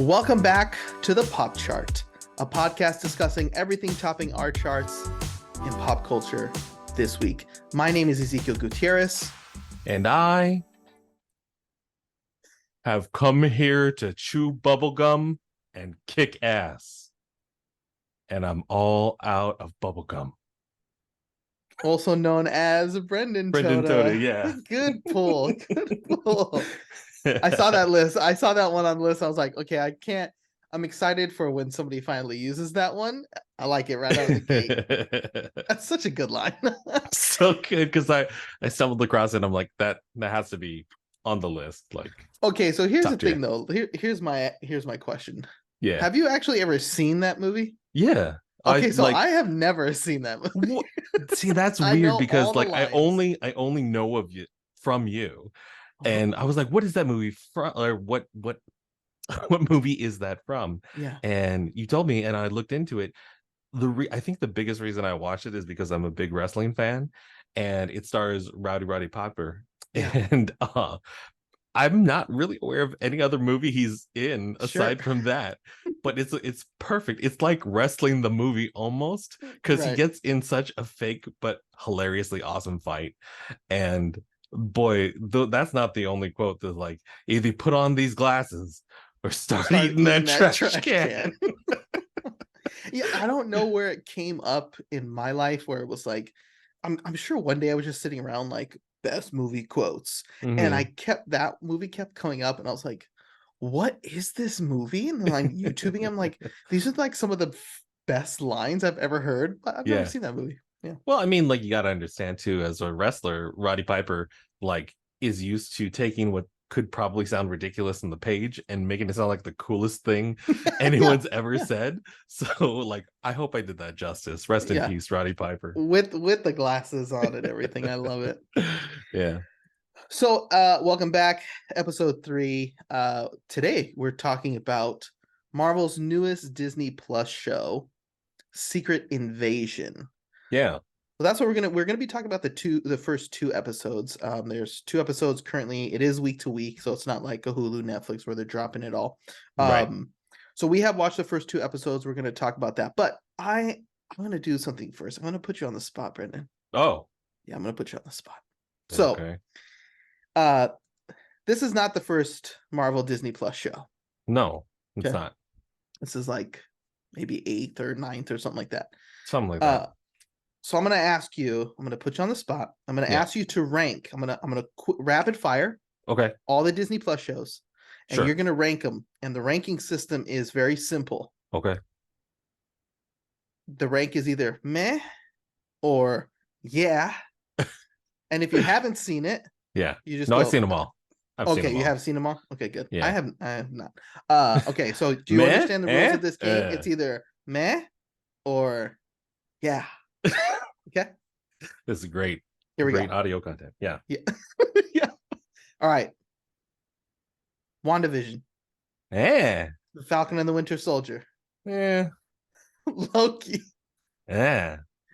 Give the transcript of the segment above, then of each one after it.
Welcome back to the Pop Chart, a podcast discussing everything topping our charts in pop culture this week. My name is Ezequiel Gutierrez. And I have come here to chew bubblegum and kick ass. And I'm all out of bubblegum. Also known as Brenden Toda, yeah. Good pull. Good pull. I saw that list. I saw that one on the list. I was like, okay, I'm excited for when somebody finally uses that one. I like it right out of the gate. That's such a good line. So good, because I stumbled across it and I'm like, that has to be on the list. Like, okay, so here's the thing though. Here's my question. Yeah. Have you actually ever seen that movie? Yeah. Okay, so I have never seen that movie. See, that's weird because like I only know of you from you. And I was like, what is that movie from? Or what movie is that from? Yeah. And you told me, and I looked into it. I think the biggest reason I watched it is because I'm a big wrestling fan, and it stars Roddy Piper. Yeah. And I'm not really aware of any other movie he's in aside from that. But it's perfect. It's like wrestling the movie almost, because he gets in such a fake but hilariously awesome fight. And boy, that's not the only quote that's like, either put on these glasses or start eating that trash can. Yeah, I don't know where it came up in my life where it was like, I'm sure one day I was just sitting around like best movie quotes, and that movie kept coming up, and I was like, what is this movie? And then I'm YouTubing, I'm like, these are like some of the best lines I've ever heard, but I've never seen that movie. Yeah. Well, I mean, like, you got to understand too, as a wrestler, Roddy Piper like is used to taking what could probably sound ridiculous on the page and making it sound like the coolest thing anyone's ever said. So like, I hope I did that justice. Rest in peace, Roddy Piper. With the glasses on and everything. I love it. Yeah. So welcome back, episode 3. Today we're talking about Marvel's newest Disney Plus show, Secret Invasion. Yeah. Well, that's what we're gonna be talking about the first 2 episodes. There's 2 episodes currently. It is week to week, so it's not like a Hulu, Netflix where they're dropping it all. So we have watched the first 2 episodes. We're gonna talk about that, but I'm gonna do something first. I'm gonna put you on the spot, Brenden. Oh, yeah, I'm gonna put you on the spot. So, this is not the first Marvel Disney Plus show. No, it's not. This is like maybe 8th or 9th or something like that. Something like that. So I'm going to ask you, I'm going to put you on the spot. I'm going to ask you to rank. I'm going to rapid fire. Okay. All the Disney Plus shows, and you're going to rank them. And the ranking system is very simple. Okay. The rank is either meh or yeah. And if you haven't seen it, you just I've seen them all. You have seen them all? Okay, good. Yeah. I have not. Okay, so do you understand the rules of this game? It's either meh or yeah. Okay. This is great. Here we go. Great audio content. Yeah. Yeah. Yeah. All right. WandaVision. The Falcon and the Winter Soldier. Loki.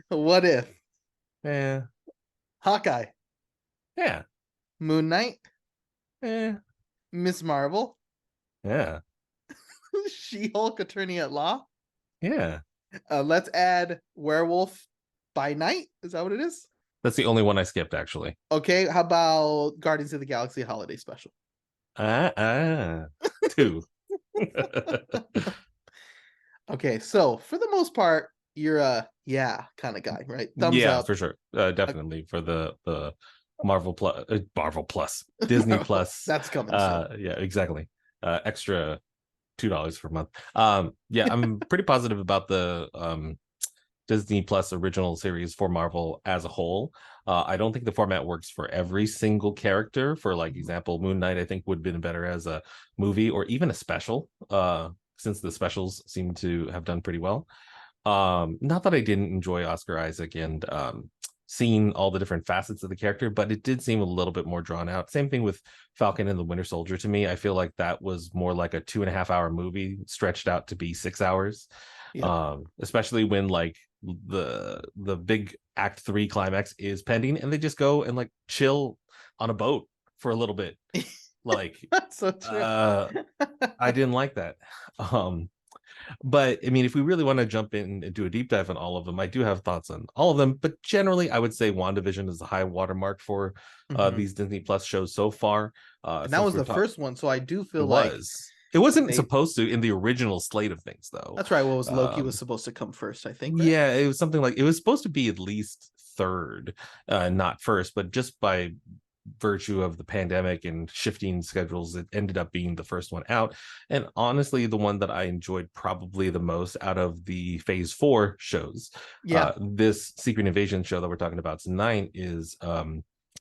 What If. Hawkeye. Moon Knight. Miss Marvel. She-Hulk Attorney at Law. Let's add Werewolf by Night. Is that what it is? That's the only one I skipped, actually. Okay, how about Guardians of the Galaxy Holiday Special? 2. Okay, so for the most part, you're a kind of guy, right? Thumbs up. For sure. Definitely for the Marvel Plus, Disney Plus. That's coming soon. Yeah, exactly. Extra $2 per month. I'm pretty positive about the Disney Plus original series for Marvel as a whole. I don't think the format works for every single character. For like example, Moon Knight I think would have been better as a movie or even a special, since the specials seem to have done pretty well. Not that I didn't enjoy Oscar Isaac and seeing all the different facets of the character, but it did seem a little bit more drawn out. Same thing with Falcon and the Winter Soldier. To me, I feel like that was more like a 2.5 hour movie stretched out to be 6 hours. Especially when like the big act 3 climax is pending and they just go and like chill on a boat for a little bit. Like, That's so true. uh, I didn't like that. Um, but I mean, if we really want to jump in and do a deep dive on all of them, I do have thoughts on all of them. But generally, I would say WandaVision is the high watermark for Mhm. these Disney Plus shows so far. And that Since was we're the talking, first one, so I do it feel like was. It wasn't they supposed to in the original slate of things, though. that's right, what was Loki was Um, supposed to come first, I think, right? yeah, it was something like it was supposed to be at least third, not first, but just by virtue of the pandemic and shifting schedules, it ended up being the first one out. And honestly, the one that I enjoyed probably the most out of the phase 4 shows. Yeah. This Secret Invasion show that we're talking about tonight is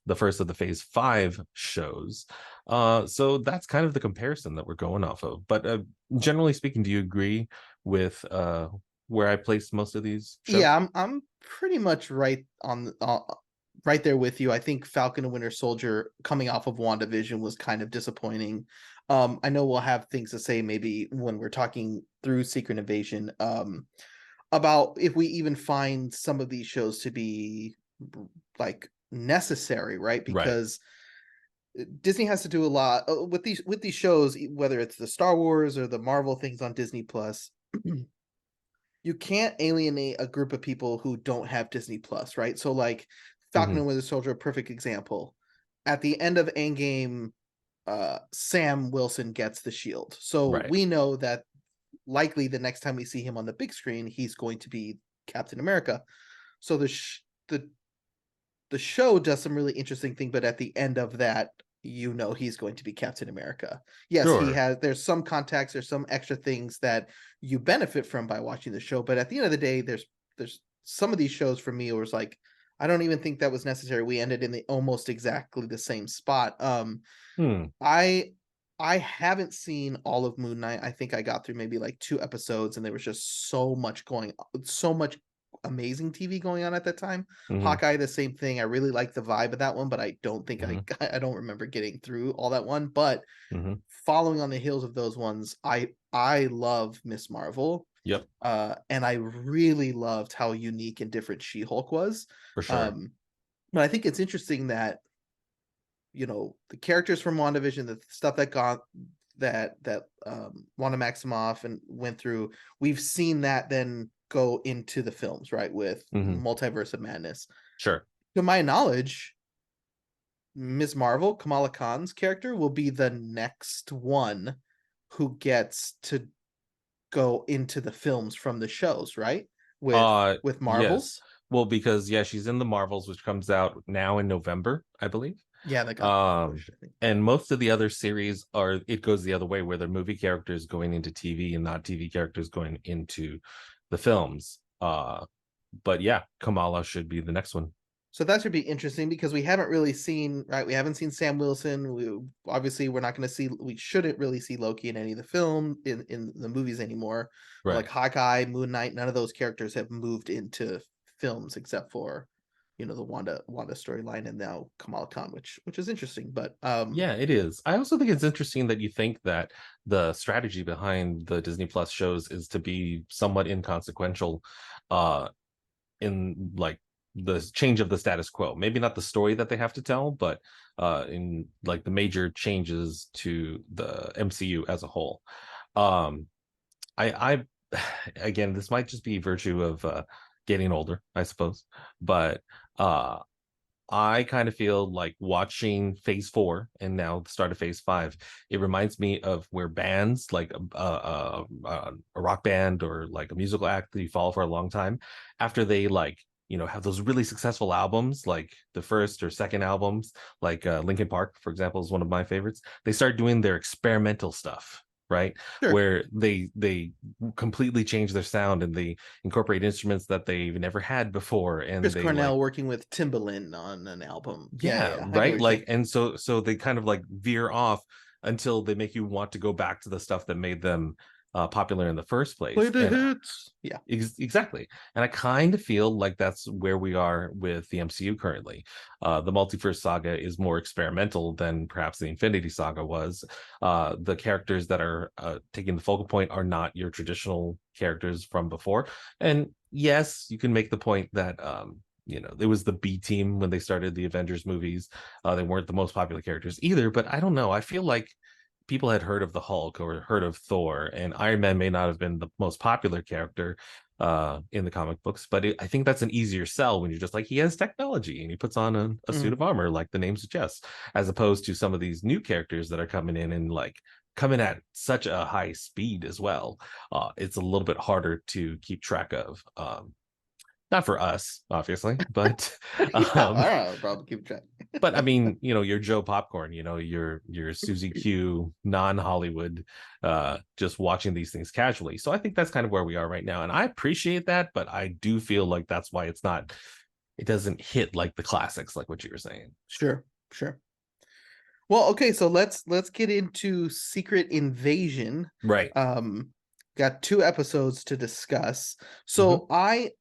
the first of the phase 5 shows. So that's kind of the comparison that we're going off of. But generally speaking, do you agree with where I placed most of these shows? Yeah, I'm pretty much right there with you. I think Falcon and Winter Soldier coming off of WandaVision was kind of disappointing. I know we'll have things to say maybe when we're talking through Secret Invasion, about if we even find some of these shows to be like necessary, right? Right. Because Disney has to do a lot with these shows, whether it's the Star Wars or the Marvel things on Disney Plus. You can't alienate a group of people who don't have Disney Plus, right? So like Falcon Hmm. and Winter Soldier, a perfect example. At the end of Endgame, Sam Wilson gets the shield. So Right. we know that likely the next time we see him on the big screen, he's going to be Captain America. So the show does some really interesting thing, but at the end of that, you know he's going to be Captain America. Yes, he Sure. has there's some context, there's some extra things that you benefit from by watching the show, but at the end of the day, there's some of these shows for me where it's like, I don't even think that was necessary. We ended in the almost exactly the same spot. Hmm. I I haven't seen all of Moon Knight. I think I got through maybe like 2 episodes and there was just so much amazing TV going on at that time. Hmm. Hawkeye, the same thing. I really like the vibe of that one, but I don't think Hmm. I don't remember getting through all that one. But Hmm. following on the heels of those ones, I love Miss Marvel. Yep. And I really loved how unique and different She-Hulk was. For sure. Um, but I think it's interesting that the characters from WandaVision, the stuff that got Wanda Maximoff and went through, we've seen that then go into the films, right? With Hmm. Multiverse of Madness. Sure. To my knowledge, Ms. Marvel, Kamala Khan's character, will be the next one who gets to go into the films from the shows, right? With Yes. Marvels. Well, because yeah, she's in the Marvels, which comes out now in November, I believe. Yeah, that got Um, pushed, I think. and most of the other series are it goes the other way, where they're movie characters going into TV and not TV characters going into the films. But yeah, Kamala should be the next one. So that should be interesting because we haven't really seen, right? We haven't seen Sam Wilson. We're not going to see. We shouldn't really see Loki in any of the film in the movies anymore. Or like Right. Hawkeye, Moon Knight. None of those characters have moved into films except for, the Wanda storyline and now Kamala Khan, which is interesting. But Yeah, it is. I also think it's interesting that you think that the strategy behind the Disney Plus shows is to be somewhat inconsequential uh in like the change of the status quo. Maybe not the story that they have to tell, but in like the major changes to the MCU as a whole. Um I again, this might just be virtue of getting older, I suppose, but uh I kind of feel like watching phase 4 and now the start of phase 5. It reminds me of where bands like a rock band or like a musical act that you follow for a long time, after they like, have those really successful albums, like the first or second albums, like Linkin Park, for example, is one of my favorites. They start doing their experimental stuff, right? sure, Where they completely change their sound and they incorporate instruments that they've never had before, and Chris they like Cornell working with Timbaland on an album. Yeah, yeah, yeah, yeah. I get what right, you're like, saying. and so they kind of like veer off until they make you want to go back to the stuff that made them popular in the first Play place. the And hits. Yeah, exactly, and I kind of feel like that's where we are with the MCU currently. The multiverse saga is more experimental than perhaps the Infinity Saga was. The characters that are taking the focal point are not your traditional characters from before. And yes, you can make the point that it was the B team when they started the Avengers movies. They weren't the most popular characters either, but I don't know. I feel like people had heard of the Hulk or heard of Thor, and Iron Man may not have been the most popular character in the comic books, but I think that's an easier sell when you're just like, he has technology and he puts on a suit Mm. of armor, like the name suggests, as opposed to some of these new characters that are coming in and like coming at such a high speed as well. It's a little bit harder to keep track of. Not for us, obviously, but Yeah, um, I don't have a problem keep track. but I mean, your Joe Popcorn, your Susie Q, non-Hollywood, just watching these things casually. So I think that's kind of where we are right now, and I appreciate that, but I do feel like that's why it doesn't hit like the classics, like what you were saying. Sure, sure. Well, okay, so let's get into Secret Invasion. Right. Um, got 2 episodes to discuss. Mm-hmm. So I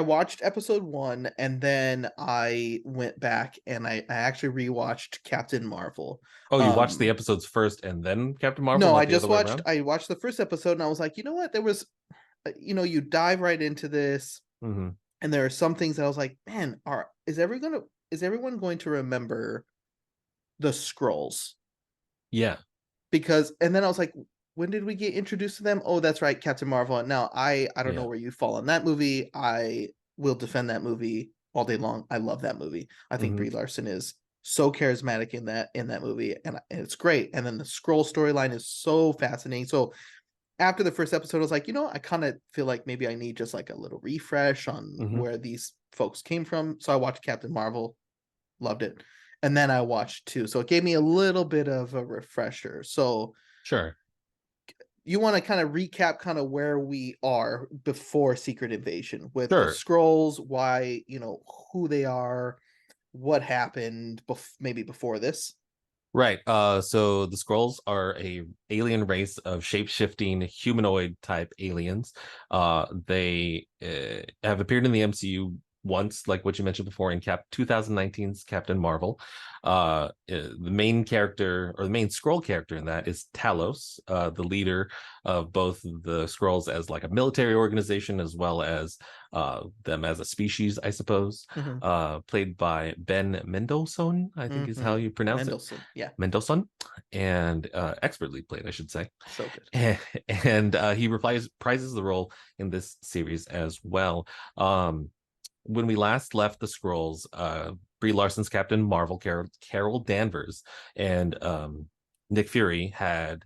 watched episode 1, and then I went back and I actually rewatched Captain Marvel. Oh, you watched the Um, episodes first and then Captain Marvel, no, not the other way around? I watched the first episode and I was like, you know what? There was you dive right into this, Mm-hmm. and there are some things that I was like, man, is everyone going to remember the scrolls? Yeah. Because and then I was like, when did we get introduced to them? Oh, that's right, Captain Marvel. Now I don't know Yeah. where you fall on that movie. I will defend that movie all day long. I love that movie. I think Mm-hmm. Brie Larson is so charismatic in that movie, and it's great. And then the scroll storyline is so fascinating. So after the first episode, I was like, I kind of feel like maybe I need just like a little refresh on Mm-hmm. where these folks came from. So I watched Captain Marvel, loved it. And then I watched 2. So it gave me a little bit of a refresher. So Sure. you want to kind of recap kind of where we are before Secret Invasion with the Sure. scrolls, why, who they are, what happened maybe before this. Right. So the Skrulls are a alien race of shape-shifting humanoid type aliens. They have appeared in the MCU once, like what you mentioned before, in 2019's Captain Marvel. The main character or the main Skrull character in that is Talos, the leader of both the Skrulls as like a military organization as well as them as a species, I suppose. Mm-hmm. Played by Ben Mendelsohn, I think is how Mm-hmm. you pronounce it. Mendelssohn, yeah, Mendelsohn, and expertly played, I should say. so good. And he prizes the role in this series as well. Um, when we last left the Scrolls, Brie Larson's Captain Marvel, Carol Danvers, and Nick Fury had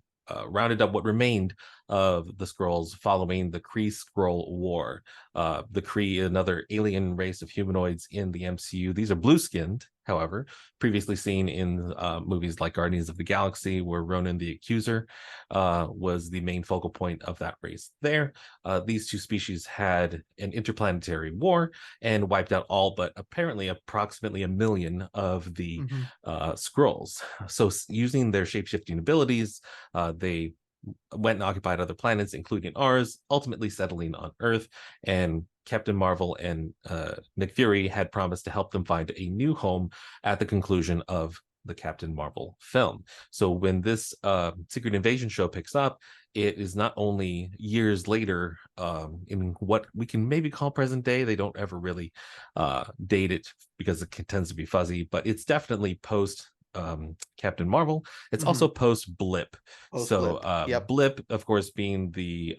rounded up what remained of the Skrulls following the Kree Skrull War. The Kree, another alien race of humanoids in the MCU. These are blue-skinned, however, previously seen in movies like Guardians of the Galaxy, where Ronan the Accuser was the main focal point of that race there. These two species had an interplanetary war and wiped out all but apparently approximately 1 million of the Mm-hmm. Skrulls. So using their shape-shifting abilities, they went and occupied other planets, including ours, ultimately settling on Earth. And Captain Marvel and Nick Fury had promised to help them find a new home at the conclusion of the Captain Marvel film. So when this Secret Invasion show picks up, it is not only years later in what we can maybe call present day. They don't ever really date it because it tends to be fuzzy, but it's definitely post Captain Marvel. It's Mm-hmm. also post Blip. Post So blip, yep. Blip, of course, being the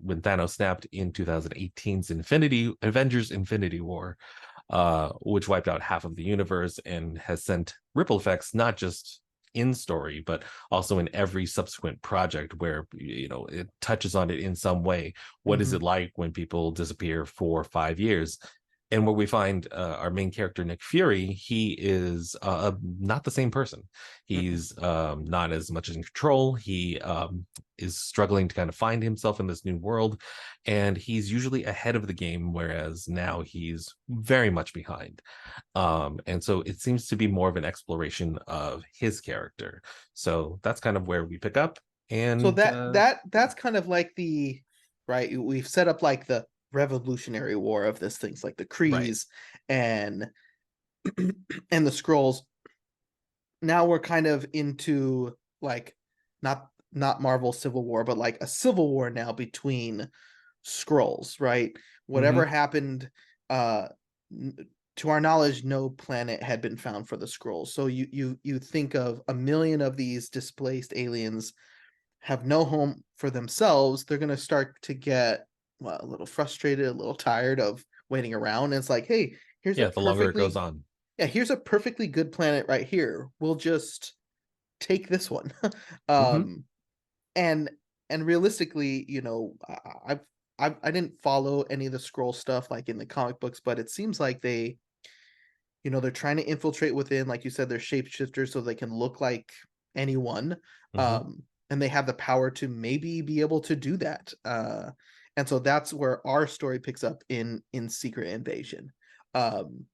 when Thanos snapped in 2018's Avengers Infinity War, which wiped out half of the universe and has sent ripple effects not just in story but also in every subsequent project where it touches on it in some way. What is Mm-hmm. it like when people disappear for 5 years? And where we find our main character Nick Fury, he is not the same person. Mm-mm. He's not as much in control. He is struggling to kind of find himself in this new world, and he's usually ahead of the game, whereas now he's very much behind. And so it seems to be more of an exploration of his character. So that's kind of where we pick up. So And that's kind of like the right. We've set up like the Revolutionary War of this things like the right. Krees and and the Scrolls. Now we're kind of into like not Marvel Civil War, but like a civil war now between Scrolls, right? Mm-hmm. Whatever happened, uh to our knowledge, no planet had been found for the scrolls. So you think of a million of these displaced aliens have no home for themselves. They're gonna start to get, well, a little frustrated, a little tired of waiting around. And it's like, hey, here's a Yeah, the longer it goes perfectly on. yeah, here's a perfectly good planet right here. We'll just take this one. Hmm. um, and and realistically, I didn't follow any of the scroll stuff like in the comic books, but it seems like they're trying to infiltrate within, like you said, they're shapeshifters so they can look like anyone. Hmm. And they have the power to maybe be able to do that. And so that's where our story picks up in Secret Invasion. Um,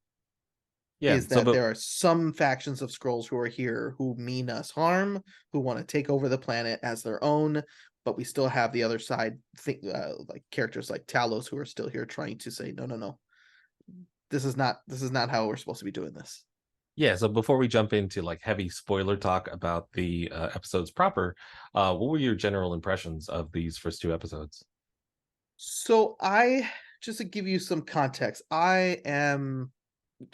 Yeah. is So, that but there are some factions of scrolls who are here who mean us harm, who want to take over the planet as their own, but we still have the other side, like characters like Talos who are still here trying to say, no, no, no, this is not how we're supposed to be doing this. yeah, so before we jump into like heavy spoiler talk about the episodes proper, what were your general impressions of these first two episodes? So I just to give you some context, I am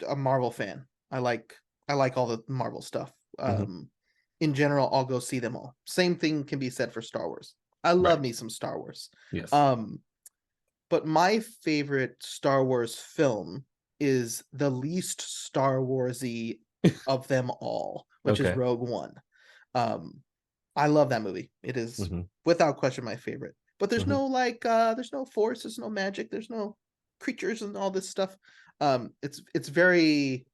a Marvel fan. I like all the Marvel stuff. Hmm. In general, I'll go see them all. Same thing can be said for Star Wars. I love Right. me some Star Wars. Yes. Um, but my favorite Star Wars film is the least Star Warsy of them all, which is Okay. Rogue One. Um, I love that movie. It is Hmm. without question my favorite. But there's Hmm. no there's no force, there's no magic, there's no creatures and all this stuff. It's very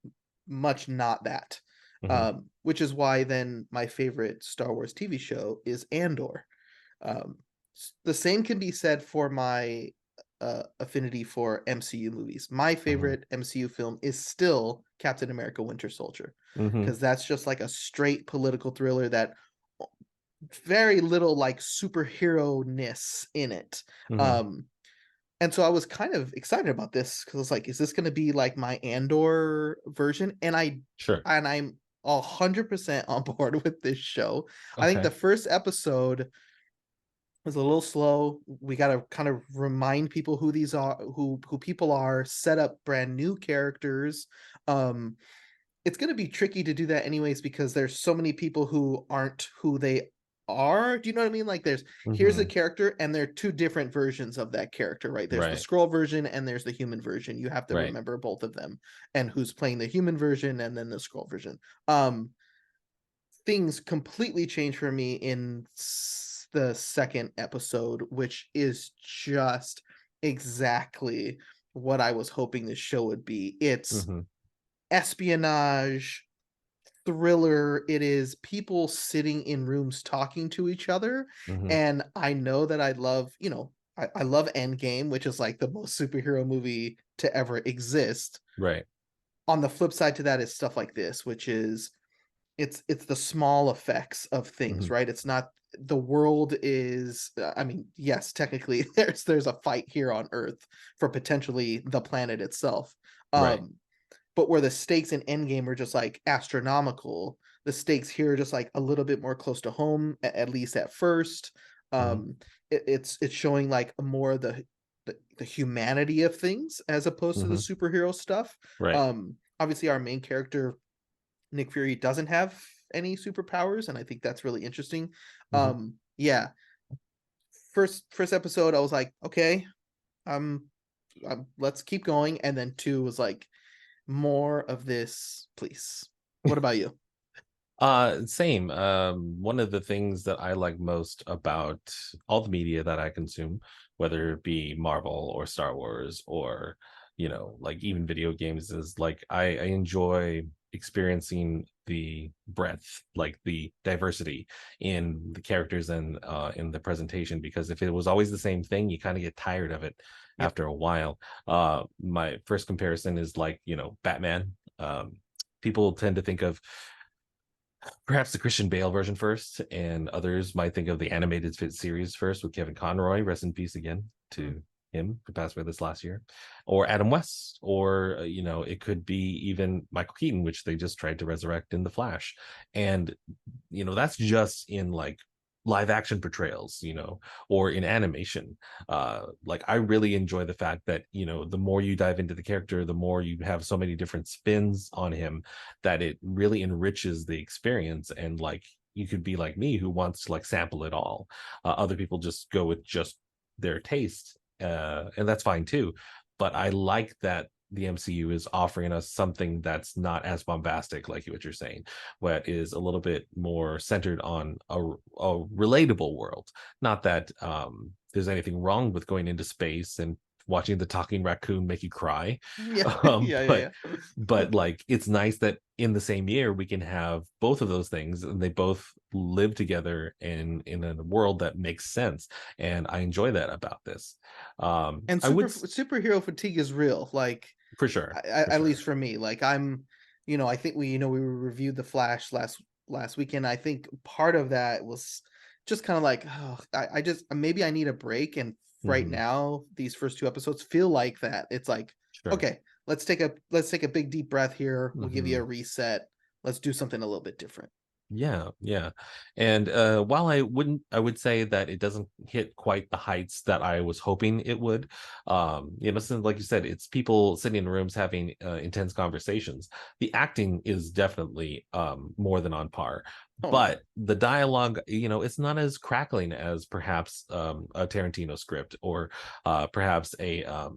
much not that. Hmm. Which is why then my favorite Star Wars TV show is Andor. Um, the same can be said for my affinity for MCU movies. My Hmm. favorite MCU film is still Captain America Winter Soldier Hmm. because that's just like a straight political thriller that very little like superhero-ness in it. Hmm. Um, and so I was kind of excited about this because I was like, is this gonna be like my Andor version? Sure. And I'm 100% on board with this show. I think Okay. the first episode was a little slow. We gotta kind of remind people who these are, who people are, set up brand new characters. Um, it's gonna be tricky to do that anyways because there's so many people who aren't who they are. Do you know what I mean? Like here's a Hmm. character and there are two different versions of that character, right? There's the Right. scroll version and there's the human version. You have to Right. remember both of them and who's playing the human version and then the scroll version. Um, things completely change for me in the second episode, which is just exactly what I was hoping the show would be. It's Hmm. espionage, thriller. It is people sitting in rooms talking to each other. Hmm. And I know that I love Endgame, which is like the most superhero movie to ever exist. Right. On the flip side to that is stuff like this, which is it's the small effects of things, Hmm. right? It's not the world is I mean, yes, technically there's a fight here on Earth for potentially the planet itself. Right. Um, but where the stakes in Endgame are just like astronomical, the stakes here are just like a little bit more close to home, at least at first. Hmm. Um, it's showing like more of the humanity of things as opposed to the Hmm. superhero stuff. Right. Obviously, our main character Nick Fury doesn't have any superpowers, and I think that's really interesting. Hmm. Yeah, first episode, I was like, okay, um, let's keep going, and then two was like, more of this, please. What about you? Same. One of the things that I like most about all the media that I consume, whether it be Marvel or Star Wars or, like even video games, is like I enjoy experiencing the breadth, like the diversity in the characters and in the presentation. Because if it was always the same thing, you kind of get tired of it Yep. after a while. My first comparison is like, Batman. People tend to think of perhaps the Christian Bale version first, and others might think of the animated series first with Kevin Conroy. Rest in peace again Mm. to him, who passed away this last year, or Adam West, or it could be even Michael Keaton, which they just tried to resurrect in The Flash, and that's just in like live action portrayals, or in animation. Like I really enjoy the fact that, the more you dive into the character, the more you have so many different spins on him that it really enriches the experience. And like you could be like me who wants to like sample it all. Other people just go with just their taste, and that's fine too. But I like that the MCU is offering us something that's not as bombastic, like what you're saying, what is a little bit more centered on a relatable world. Not that there's anything wrong with going into space and watching the talking raccoon make you cry. Yeah, But yeah, yeah. like it's nice that in the same year we can have both of those things and they both live together in a world that makes sense. And I enjoy that about this. And I would superhero fatigue is real. Like for sure, for at least sure. for me, like I think we reviewed the Flash last weekend. I think part of that was just kind of like, oh, I just maybe I need a break. And right Hmm. now, these first two episodes feel like that. It's like, Sure. okay, let's take a big deep breath here. We'll give you a Hmm. reset. Let's do something a little bit different. Yeah, yeah. And while I would say that it doesn't hit quite the heights that I was hoping it would. Since like you said, it's people sitting in rooms having intense conversations. The acting is definitely more than on par. Oh yeah. But the dialogue, it's not as crackling as perhaps a Tarantino script, or perhaps a uh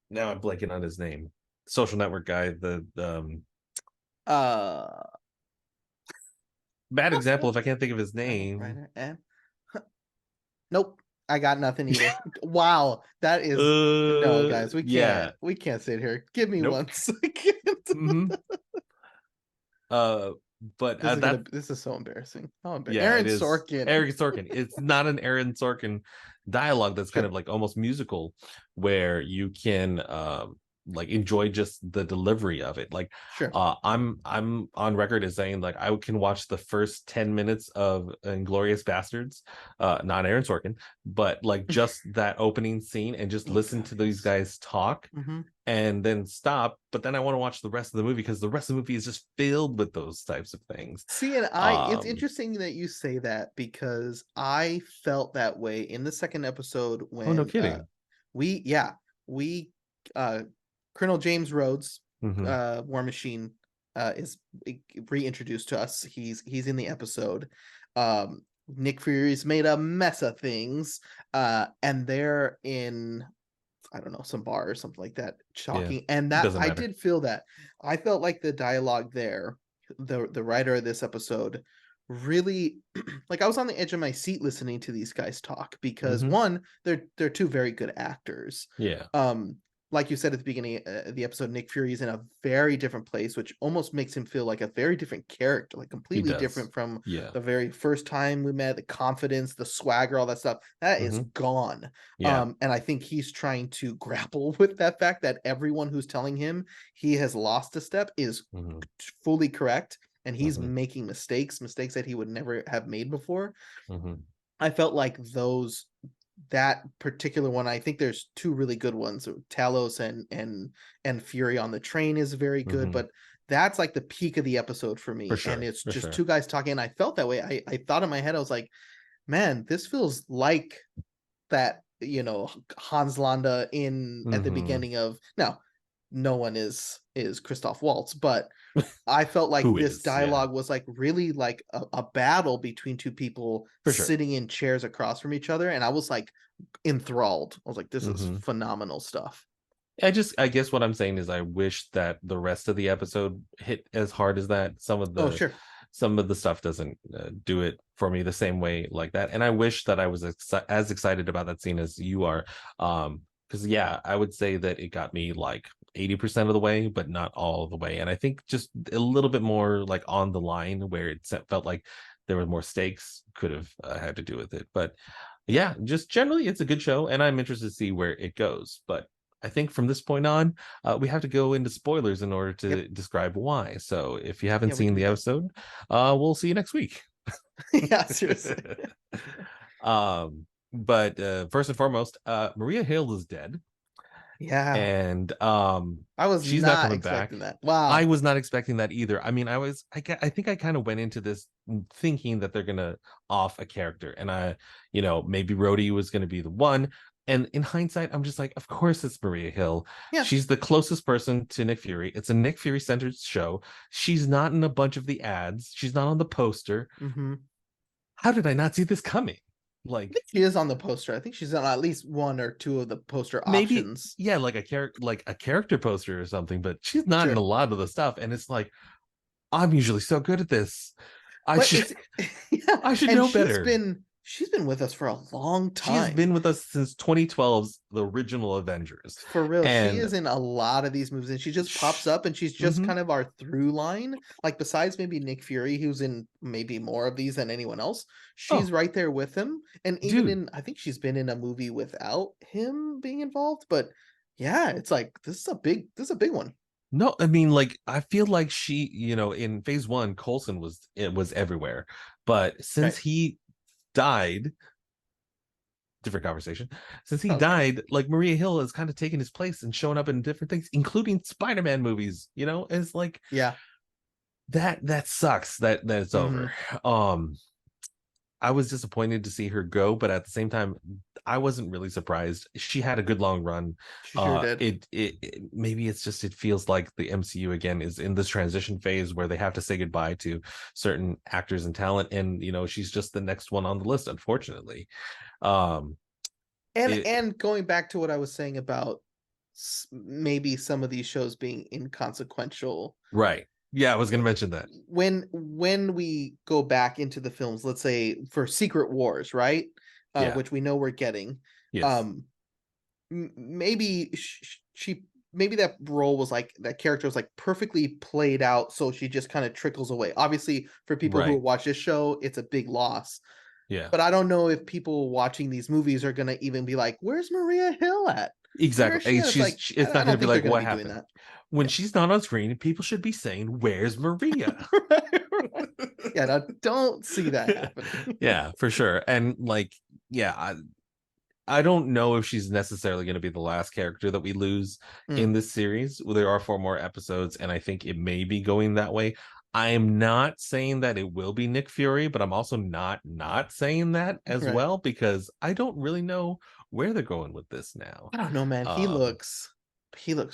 now I'm blanking on his name. Social Network guy, the Uh, bad example if I can't think of his name. Reiner and nope. I got nothing either. Wow, that is no, guys. We can't. Yeah. We can't sit here. Give me Nope. one second. Hmm. Uh, but that This is so embarrassing. Oh, yeah, Aaron it is Sorkin. Eric Sorkin. It's not an Aaron Sorkin dialogue that's kind Sure, of like almost musical, where you can like enjoy just the delivery of it. Like sure. I'm on record as saying like I can watch the first 10 minutes of Inglorious Bastards, not Aaron Sorkin, but like just that opening scene and just Oh listen God, to these yes. guys talk Hmm. and then stop. But then I want to watch the rest of the movie because the rest of the movie is just filled with those types of things. See, and it's Um, interesting that you say that because I felt that way in the second episode oh, no when kidding. we yeah we uh Colonel James Rhodes, Hmm. War Machine, is reintroduced to us. He's in the episode. Nick Fury's made a mess of things, and they're in, I don't know, some bar or something like that, Yeah, talking. And it that doesn't I matter. did feel that. I felt like the dialogue there, the writer of this episode, really like I was on the edge of my seat listening to these guys talk because Hmm. one, they're two very good actors. Yeah, Um, like you said at the beginning of the episode, Nick Fury is in a very different place, which almost makes him feel like a very different character, like he completely does. different from Yeah. the very first time we met. The confidence, the swagger, all that stuff that is Hmm. gone. Yeah. And I think he's trying to grapple with that fact that everyone who's telling him he has lost a step is Hmm. fully correct, and he's Hmm. making mistakes that he would never have made before. Hmm. I felt like that particular one, I think there's two really good ones. Talos and Fury on the train is very good, Hmm. but that's like the peak of the episode for For me. And sure. it's For just sure. two guys talking. And I felt that way. I thought in my head, I was like, man, this feels like that, Hans Landa in at the Hmm. beginning of, now no one is Christoph Waltz, but I felt like Who this is? Yeah. dialogue was like really like a battle between two people For sure. sitting in chairs across from each other, and I was like enthralled. I was like, this is Hmm. phenomenal stuff. I guess what I'm saying is I wish that the rest of the episode hit as hard as that. Oh, sure. Some of the stuff doesn't do it for me the same way like that. And I wish that I was as excited about that scene as you are. Because yeah, I would say that it got me like 80% of the way, but not all the way. And I think just a little bit more like on the line where felt like there were more stakes could have had to do with it. But yeah, just generally it's a good show, and I'm interested to see where it goes. But I think from this point on, we have to go into spoilers in order Yep. to describe why. So if you haven't Yeah, we seen can do the that. episode, we'll see you next week. Yeah, seriously. But first and foremost, Maria Hill is dead. Yeah. And I was she's not not coming expecting back. that. I Wow. was not expecting that either. I mean, I think I kind of went into this thinking that they're gonna off a character, and maybe Rhodey was gonna be the one. And in hindsight, I'm just like, of course it's Maria Hill. Yeah. She's the closest person to Nick Fury. It's a Nick Fury centered show. She's not in a bunch of the ads. She's not on the poster. Mm-hmm. How did I not see this coming? I Like, think she is on the poster. I think she's on at least one or two of the poster maybe, options. yeah, like a character poster or something, but she's not in a Sure. lot of the stuff. And it's like, I'm usually so good at this. I But should it's yeah, I should and know better. she's been with us for a long She has time. been with us since 2012's The Original Avengers. For real, she And is in a lot of these movies, and she just pops sh- up, and she's just mhm. kind of our through line. Like besides maybe Nick Fury, who's in maybe more of these than anyone else, she's Oh, right there with him. And even dude. in, I think she's been in a movie without him being involved. But yeah, it's like this is a big one. No, I mean, like, I feel like she, in phase one, Coulson was everywhere. But since Right? he died, different conversation. Since he Okay. died, like, Maria Hill has kind of taken his place and shown up in different things, including Spider-Man movies. It's like Yeah. that sucks that it's over. Hmm. Um, I was disappointed to see her go, but at the same time, I wasn't really surprised. She had a good long run. She sure did. Maybe it's just it feels like the MCU again is in this transition phase where they have to say goodbye to certain actors and talent, and she's just the next one on the list, unfortunately. Um, it And going back to what I was saying about maybe some of these shows being inconsequential, right. Yeah, I was gonna mention that. when we go back into the films, let's say for Secret Wars, right? Yeah. Which we know we're getting. Yes. Um, maybe she maybe that role was like that character was like perfectly played out, so she just kind of trickles away. Obviously, for people who Right. watch this show, it's a big loss. Yeah. But I don't know if people watching these movies are gonna even be like, "Where's Maria Hill at? Where Exactly. is she at?" It's like It's I not going don't to be think they're like gonna what be doing happened that. when Yeah. she's not on screen. People should be saying, "Where's Maria?" Right, right. Yeah, no, don't see that happening. Yeah, for sure. And like, yeah, I don't know if she's necessarily going to be the last character that we lose Mm, in this series. Well, there are 4 more episodes, and I think it may be going that way. I am not saying that it will be Nick Fury, but I'm also not saying that as right. well because I don't really know where they're going with this now. I don't know, man. Um, He looks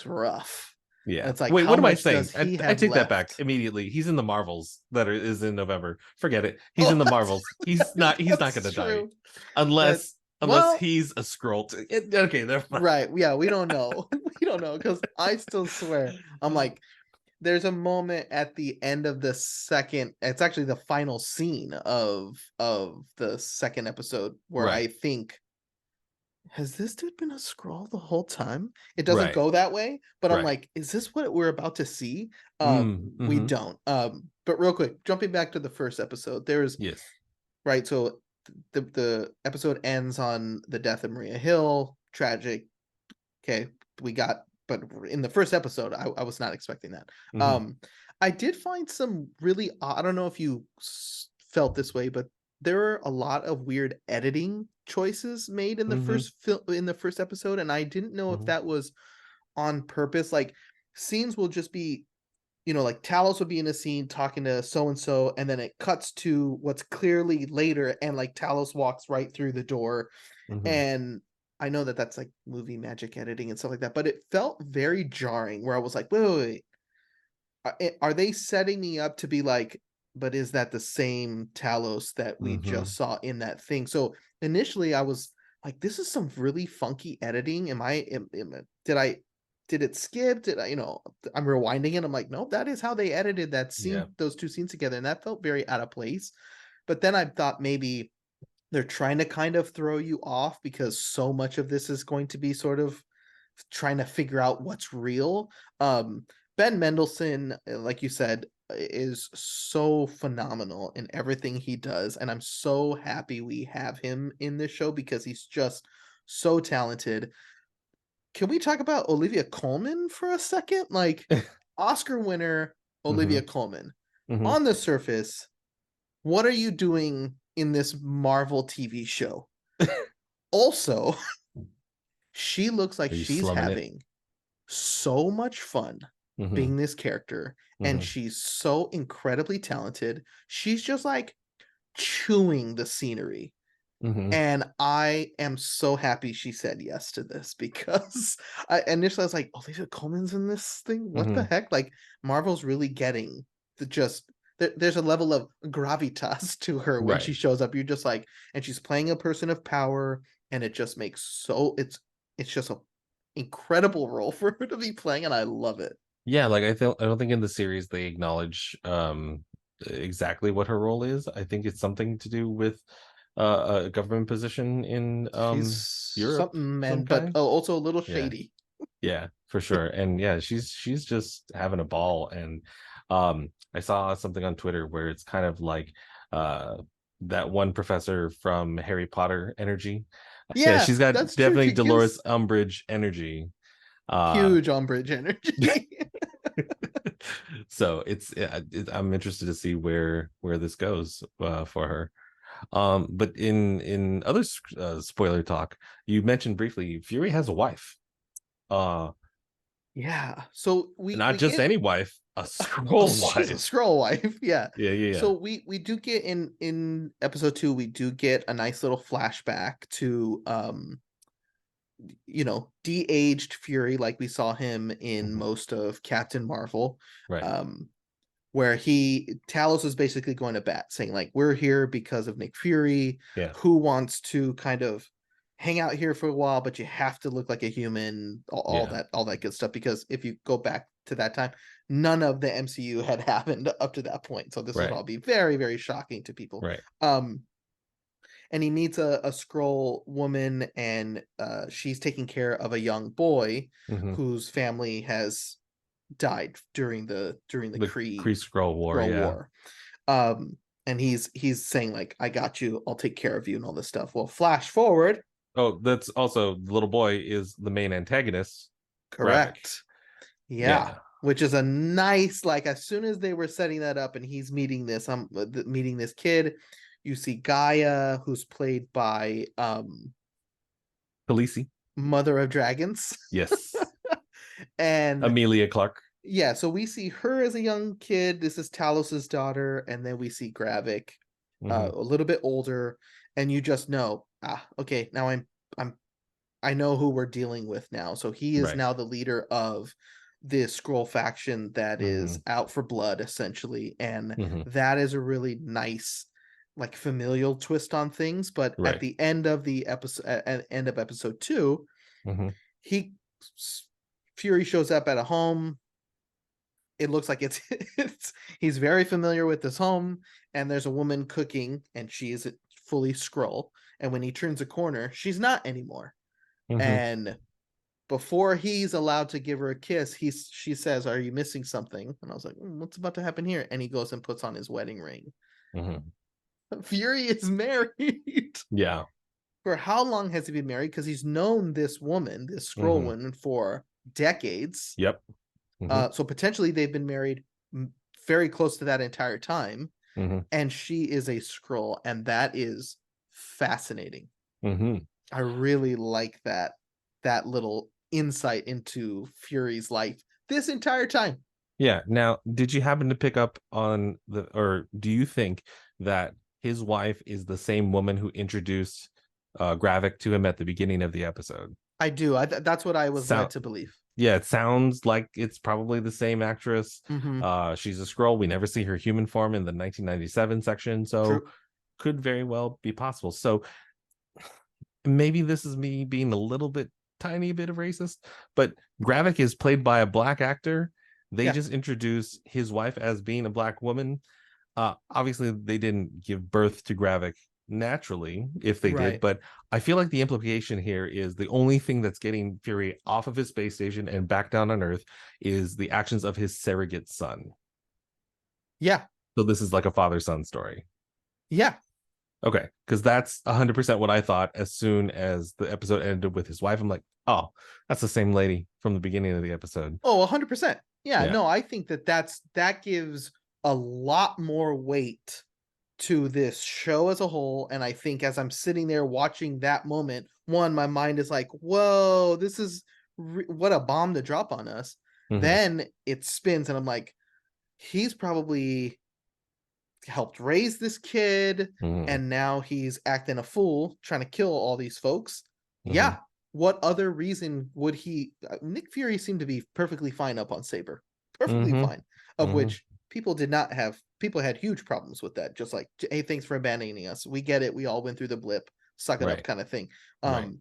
rough. And Yeah. it's like, Wait, how what am I much does saying? he I have take that back left? immediately. He's in the Marvels is in November. Forget it. He's Oh, in the Marvels. He's not that's gonna die true. That unless well, he's a scroll. Okay, they're fine. right. Yeah, we don't know. We don't know because I still swear. I'm like, there's a moment at the end of the second, it's actually the final scene of the second episode where I Right, think, has this dude been a scroll the whole time? It doesn't right, go that way, but I'm right. like, is this what we're about to see? We Mm-hmm. don't. But real quick, jumping back to the first episode, there's Yes. right, so the episode ends on the death of Maria Hill, tragic. Okay, we got, but in the first episode, I was not expecting that. Mm-hmm. Um, I did find some really I don't know if you felt this way, but there are a lot of weird editing choices made in the Mm-hmm. in the first episode, and I didn't know if Mm-hmm. that was on purpose. Like scenes will just be, like Talos would be in a scene talking to so and so, and then it cuts to what's clearly later, and like Talos walks right through the door, Mm-hmm. and I know that that's like movie magic editing and stuff like that, but it felt very jarring where I was like, wait. Are they setting me up to be like, but is that the same Talos that we Mm-hmm. just saw in that thing? So initially I was like, this is some really funky editing. Did it skip? Did I, I'm rewinding it. I'm like, nope, that is how they edited that Yeah. scene, those two scenes together. And that felt very out of place. But then I thought maybe they're trying to kind of throw you off because so much of this is going to be sort of trying to figure out what's real. Ben Mendelsohn, like you said, is so phenomenal in everything he does, and I'm so happy we have him in this show because he's just so talented. Can we talk about Olivia Colman for a second? Like Oscar winner Mm-hmm. Olivia Colman. Mm-hmm. On the surface, what are you doing in this Marvel TV show? Also, she looks like Are you she's slumming it? having so much fun Mm-hmm. being this character, and Mm-hmm. she's so incredibly talented. She's just like chewing the scenery. Mm-hmm. And I am so happy she said yes to this because I initially I was like, Olivia Colman's in this thing? What the Mm-hmm. heck? Like Marvel's really getting the just there's a level of gravitas to her when Right. she shows up. You're just like, and she's playing a person of power, and it just makes so it's just a incredible role for her to be playing, and I love it. Yeah, like I don't think in the series they acknowledge exactly what her role is. I think it's something to do with a government position in She's Europe something, some man, but kind. also a little Yeah. shady. Yeah, for sure. And yeah, she's just having a ball. And I saw something on Twitter where it's kind of like uh that one professor from Harry Potter energy. Yeah, Yeah, she's got that's true. definitely She Dolores gives Umbridge energy. Uh huge Umbridge energy. so I'm interested to see where this goes for her. But in other spoiler talk, you mentioned briefly Fury has a wife. Uh Yeah. So Not we just get any wife, a scroll she's a wife. scroll wife. Yeah. Yeah, yeah, yeah. So we do get in episode 2, we do get a nice little flashback to de-aged Fury like we saw him in Mhm. most of Captain Marvel. Right. Um where Talos is basically going to bat, saying like, we're here because of Nick Fury, Yeah. who wants to kind of hang out here for a while, but you have to look like a human, Yeah. all that good stuff. Because if you go back to that time, none of the MCU had happened up to that point, so this would Right. all be very, very shocking to people. Right. Um, and he meets a scroll woman, and she's taking care of a young boy Hmm. whose family has died during the The Kree Kree Scroll War. Skrull Yeah. War. And he's saying like, I got you, I'll take care of you and all this stuff. Well, flash forward. Oh, that's also the little boy is the main antagonist, Gravik. Correct. Yeah. Yeah. Which is a nice, like, as soon as they were setting that up and he's meeting meeting this kid, you see Gaia, who's played by Khaleesi. Mother of Dragons. Yes. And Amelia Clark. yeah, so we see her as a young kid. This is Talos's daughter, and then we see Gravik Hmm. a little bit older, and you just know, okay, now I'm I know who we're dealing with now. So he is Right. now the leader of this scroll faction that is Hmm. out for blood, essentially, and Hmm. that is a really nice, like, familial twist on things. But at Right. the end of the episode, at end of episode 2, Hmm. he Fury shows up at a home. It looks like it's he's very familiar with this home, and there's a woman cooking, and she is fully scroll. And when he turns a corner, she's not anymore. Hmm. And before he's allowed to give her a kiss, she says, "Are you missing something?" And I was like, "What's about to happen here?" And he goes and puts on his wedding ring. Hmm. Fury is married. Yeah. For how long has he been married? Because he's known this woman, this scroll Hmm. woman, for decades. Yep. Hmm. So potentially they've been married very close to that entire time. Hmm. And she is a scroll, and that is fascinating. Hmm. I really like that little insight into Fury's life this entire time. Yeah. Now, did you happen to pick up on or do you think that his wife is the same woman who introduced Gravik to him at the beginning of the episode? I do. That's what I was led Sound to believe. Yeah, it sounds like it's probably the same actress. Mm-hmm. She's a scroll. We never see her human form in the 1997 section, so True. could very well be possible. So maybe this is me being a little bit tiny bit of racist, but Gravik is played by a black actor. They Yeah. just introduce his wife as being a black woman. Obviously, they didn't give birth to Gravik naturally, if they did, Right. but I feel like the implication here is the only thing that's getting Fury off of his space station and back down on Earth is the actions of his surrogate son. Yeah. So this is like a father-son story. Yeah. Okay, because that's 100% what I thought as soon as the episode ended with his wife. I'm like, oh, that's the same lady from the beginning of the episode. Oh, 100%. Yeah. Yeah. No, I think that that gives a lot more weight to this show as a whole, and I think as I'm sitting there watching that moment, one, my mind is like, "Whoa, this is what a bomb to drop on us." Hmm. Then it spins, and I'm like, "He's probably helped raise this kid, Hmm. and now he's acting a fool trying to kill all these folks." Hmm. Yeah, what other reason would he Nick Fury seemed to be perfectly fine up on Saber. Perfectly Hmm. fine. Of Hmm. which people did not have people had huge problems with that. Just like, "Hey, thanks for abandoning us. We get it. We all went through the blip. Suck it up," Right. kind of thing. Right. Um,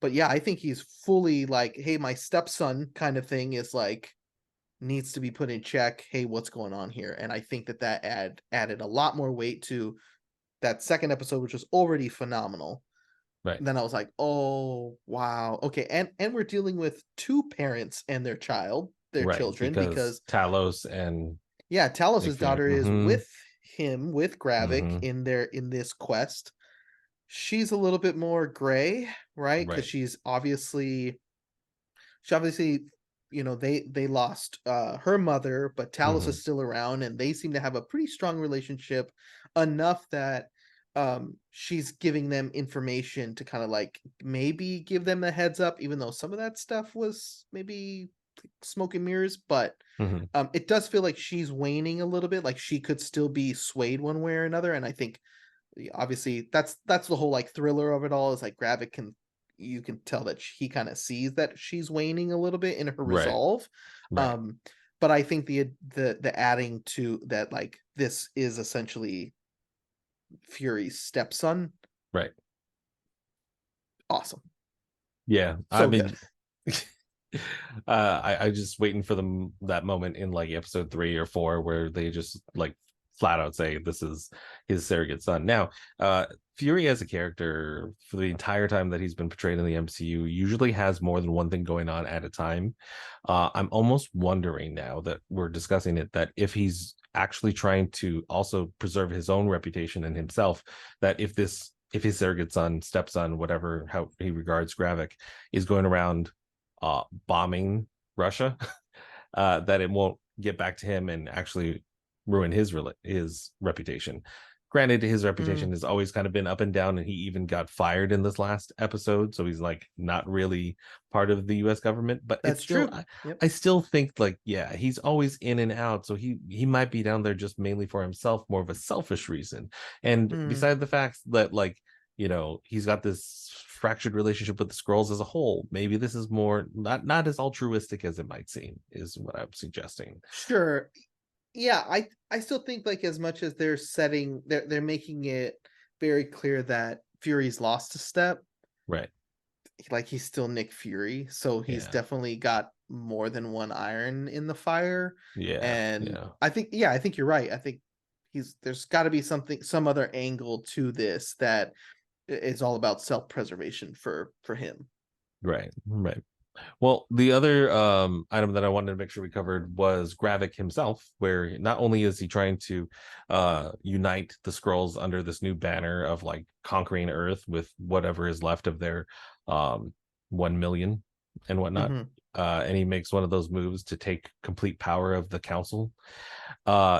but yeah, I think he's fully like, "Hey, my stepson," kind of thing is like needs to be put in check. Hey, what's going on here? And I think that added a lot more weight to that second episode, which was already phenomenal. Right. Then I was like, oh wow, okay, and we're dealing with two parents and their Right. children, Because because Talos and yeah, Nick Talos's Fury. daughter is Hmm. with him with Gravik Hmm. in this quest. She's a little bit more gray, right? Because Right. she obviously, they lost her mother, but Talos Hmm. is still around, and they seem to have a pretty strong relationship, enough that she's giving them information to kind of like maybe give them a heads up, even though some of that stuff was maybe smoke and mirrors. But Hmm. it does feel like she's waning a little bit, like she could still be swayed one way or another. And I think obviously that's the whole like thriller of it all, is like Gravik can you can tell that he kind of sees that she's waning a little bit in her Right. resolve. Right. um but I think the adding to that, like, this is essentially Fury's stepson. Right. Awesome. Yeah. I So good. mean, I just waiting for them that moment in like episode 3 or 4 where they just like flat out say this is his surrogate son. Now, Fury as a character for the entire time that he's been portrayed in the MCU usually has more than one thing going on at a time. I'm almost wondering now that we're discussing it that if he's actually trying to also preserve his own reputation and himself, that if his surrogate son, stepson, whatever how he regards Gravik, is going around bombing Russia, that it won't get back to him and actually ruin his reputation. Granted, his reputation Mm, has always kind of been up and down, and he even got fired in this last episode, so he's like not really part of the U.S. government. But it's that's still, true. Yep. I still think like, yeah, he's always in and out, so he might be down there just mainly for himself, more of a selfish reason. And Mm. beside the fact that like he's got this fractured relationship with the scrolls as a whole, maybe this is more not as altruistic as it might seem, is what I'm suggesting. Sure. Yeah, I still think, like, as much as they're making it very clear that Fury's lost a step, Right. like, he's still Nick Fury, so he's Yeah. definitely got more than one iron in the fire. Yeah. And Yeah. I think you're right. I think there's got to be some other angle to this that is all about self-preservation for him. Right. Right. Well, the other item that I wanted to make sure we covered was Gravik himself, where not only is he trying to unite the scrolls under this new banner of like conquering Earth with whatever is left of their um 1 million and whatnot. Mhm. And he makes one of those moves to take complete power of the council.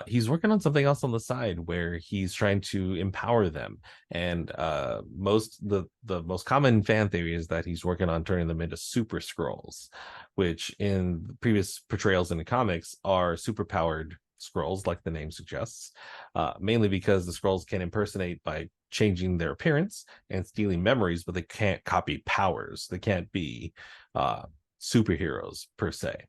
He's working on something else on the side where he's trying to empower them. And the most common fan theory is that he's working on turning them into super scrolls, which in previous portrayals in the comics are super powered scrolls, like the name suggests, mainly because the scrolls can impersonate by changing their appearance and stealing memories, but they can't copy powers. They can't be uh superheroes per se,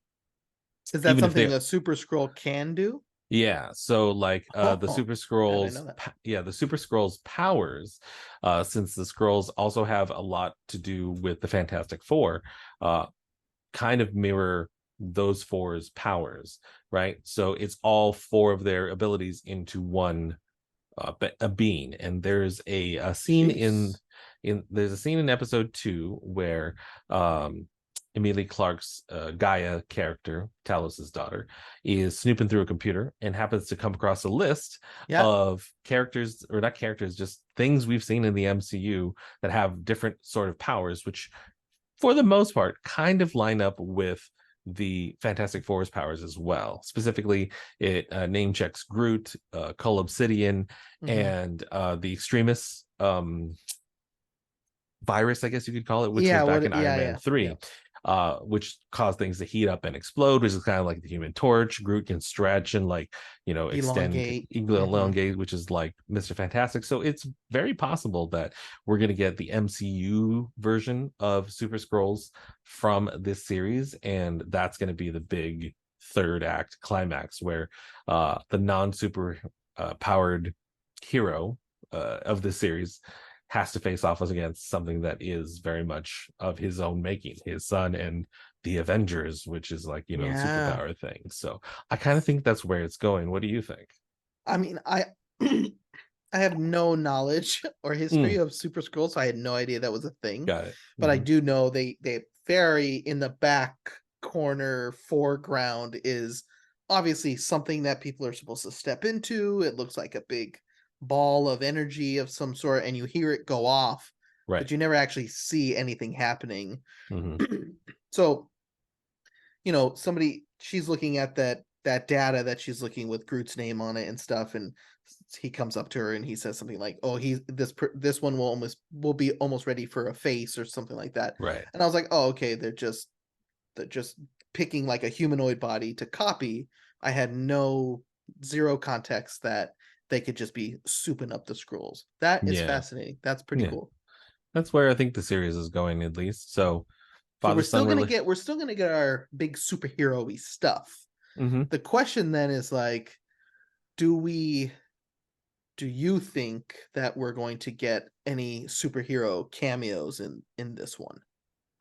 Is that even if something they a super scroll can do? yeah, so like the Oh, Super I didn't know Scrolls, that. yeah, the Super Scrolls powers, since the Scrolls also have a lot to do with the Fantastic Four, uh, kind of mirror those four's powers, right? So it's all four of their abilities into one a being. And there's a scene Jeez. in there's a scene in episode 2 where Emilia Clarke's Gaia character, Talos's daughter, is snooping through a computer and happens to come across a list Yeah. of characters, or not characters, just things we've seen in the MCU that have different sort of powers, which for the most part kind of line up with the Fantastic Four's powers as well. Specifically, it name checks Groot, Cull Obsidian, Mm-hmm. and the Extremis virus, I guess you could call it, which was Yeah. back What? in Iron Yeah. Man Yeah. Yeah. 3, which caused things to heat up and explode, which is kind of like the Human Torch. Groot can stretch and like, extend, Elongate. Mm-hmm. elongate, which is like Mr. Fantastic. So it's very possible that we're going to get the MCU version of Super Scrolls from this series, and that's going to be the big third act climax where the non-super powered hero of this series has to face off against something that is very much of his own making, his son and the Avengers, which is like, the Yeah. superpower thing. So I kind of think that's where it's going. What do you think? I mean, I I have no knowledge or history Mm, of Super Scrolls, so I had no idea that was a thing. got it. But I do know they very in the back corner foreground is obviously something that people are supposed to step into. It looks like a big ball of energy of some sort, and you hear it go off, Right. but you never actually see anything happening. Hmm. So somebody she's looking at that data that she's looking with Groot's name on it and stuff, and he comes up to her and he says something like, "Oh, this one will be almost ready for a face or something like that." Right. And I was like, "Oh, okay, they're just picking like a humanoid body to copy." I had no zero context that they could just be souping up the scrolls. That is Yeah. fascinating. That's pretty Yeah. cool. That's where I think the series is going, at least. So So father son really. we're still gonna get our big superhero-y stuff. Hmm. The question then is like, do we do you think that we're going to get any superhero cameos in this one?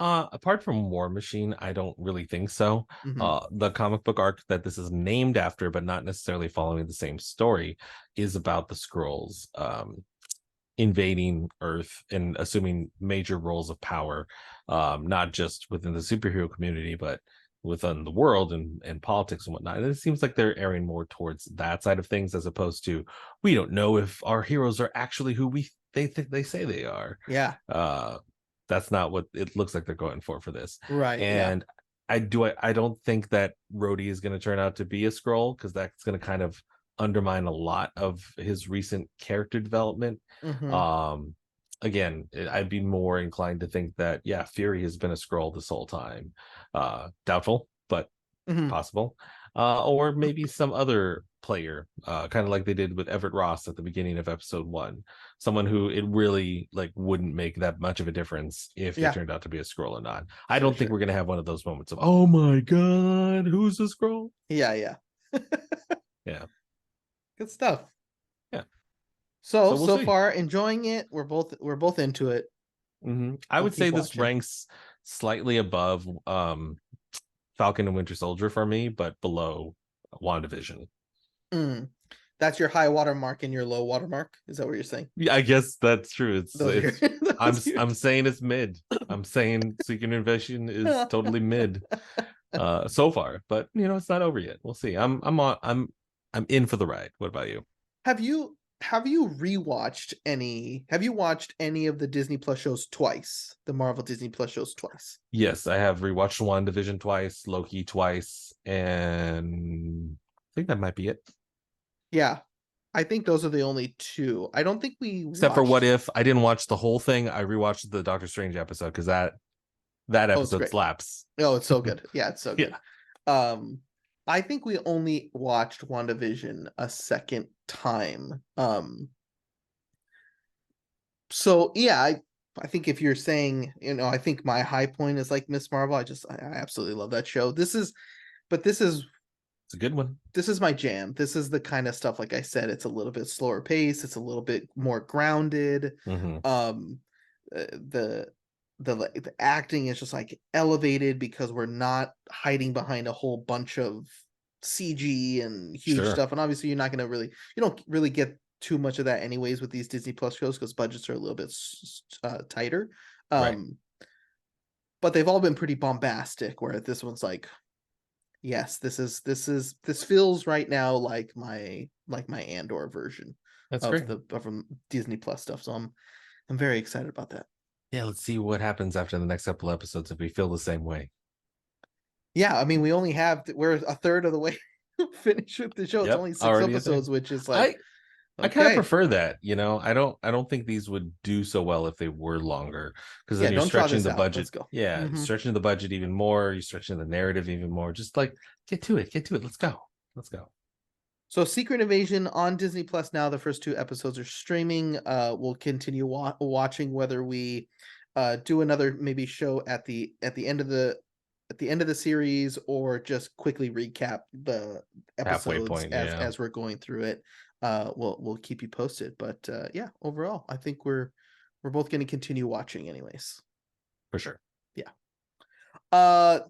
Apart from War Machine, I don't really think so. Hmm. The comic book arc that this is named after, but not necessarily following the same story, is about the Skrulls invading Earth and assuming major roles of power, not just within the superhero community, but within the world and politics and whatnot. And it seems like they're airing more towards that side of things as opposed to, we don't know if our heroes are actually who they think they say they are. Yeah. Uh, that's not what it looks like they're going for this. Right. Yeah. And I don't think that Rhodey is going to turn out to be a scroll, because that's going to kind of undermine a lot of his recent character development. Hmm. um Again, I'd be more inclined to think that, yeah, Fury has been a scroll this whole time. Doubtful, but Hmm. possible. Or maybe some other player, kind of like they did with Everett Ross at the beginning of episode 1. Someone who it really like wouldn't make that much of a difference if they Yeah. turned out to be a scroll or not. I For don't think sure. we're gonna have one of those moments of, oh my god, who's a scroll? Yeah. Yeah. Yeah. Good stuff. Yeah. So So we'll so see. far enjoying it. We're both into it. I We'll would say keep this watching. ranks slightly above Falcon and Winter Soldier for me, but below WandaVision. Mm. That's your high water mark and your low water mark. Is that what you're saying? Yeah, I guess that's true. It's Those are your it's those are your I'm saying it's mid. I'm saying Secret Invasion is totally mid so far, but it's not over yet. We'll see. I'm in for the ride. What about you? Have you watched any of the Disney Plus shows twice? The Marvel Disney Plus shows twice. Yes, I have rewatched WandaVision twice, Loki twice, and I think that might be it. Yeah. I think those are the only two. I don't think we Except for What watched. If. I didn't watch the whole thing. I rewatched the Doctor Strange episode because that Oh, it's episode great. slaps. Oh, it's so good. Yeah, it's so good. Yeah. Um I think we only watched WandaVision a second time. So yeah, I think if you're saying, I think my high point is like Miss Marvel. I absolutely love that show. But It's a good one. this is my jam. This is the kind of stuff, like I said, it's a little bit slower pace, it's a little bit more grounded. Hmm. Um the the acting is just like elevated because we're not hiding behind a whole bunch of CG and huge Sure. stuff. And obviously you don't really get too much of that anyways with these Disney Plus shows because budgets are a little bit tighter. Right. Um but they've all been pretty bombastic, where this one's like, yes, this feels right now like my Andor version That's of great. the of Disney Plus stuff. So I'm very excited about that. Yeah, let's see what happens after the next couple episodes if we feel the same way. Yeah, I mean, we're a third of the way finished with the show. It's Yep, only 6 already there. episodes, which is like, I kind of okay. prefer that, you know. I don't think these would do so well if they were longer, because then Yeah, you're don't draw stretching this the out. Let's budget. go. Yeah, Hmm. stretching the budget even more. You're stretching the narrative even more. Just like get to it, get to it. Let's go, let's go. So Secret Invasion on Disney Plus now. The first 2 episodes are streaming. We'll continue watching whether we do another maybe show at the end of the series, or just quickly recap the Halfway episodes point, yeah, as we're going through it. We'll keep you posted. But yeah, overall, I think we're both going to continue watching anyways. for sure. Yeah. Uh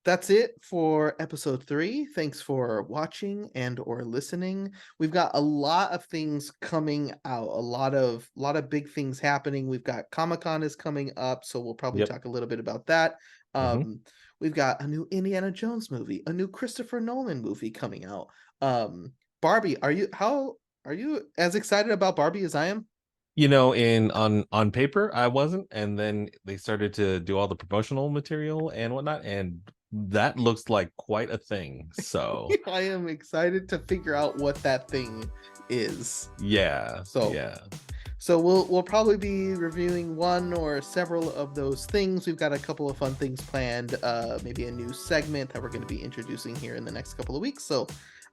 that's it for episode 3. Thanks for watching and or listening. We've got a lot of things coming out, a lot of big things happening. We've got Comic-Con is coming up, so we'll probably Yep. talk a little bit about that. Hmm. We've got a new Indiana Jones movie, a new Christopher Nolan movie coming out. Barbie, are you as excited about Barbie as I am? You know, in on paper, I wasn't, and then they started to do all the promotional material and whatnot, and that looks like quite a thing. So I am excited to figure out what that thing is. yeah, So yeah. So we'll probably be reviewing one or several of those things. We've got a couple of fun things planned, maybe a new segment that we're going to be introducing here in the next couple of weeks. So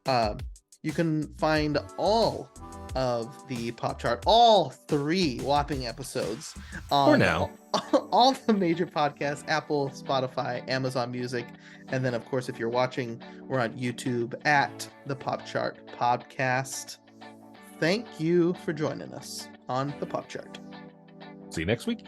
uh, you can find all of the Pop Chart, all 3 whopping episodes For on now. all the major podcasts: Apple, Spotify, Amazon Music, and then of course, if you're watching, we're on YouTube at the Pop Chart Podcast. Thank you for joining us on the Pop Chart. See you next week.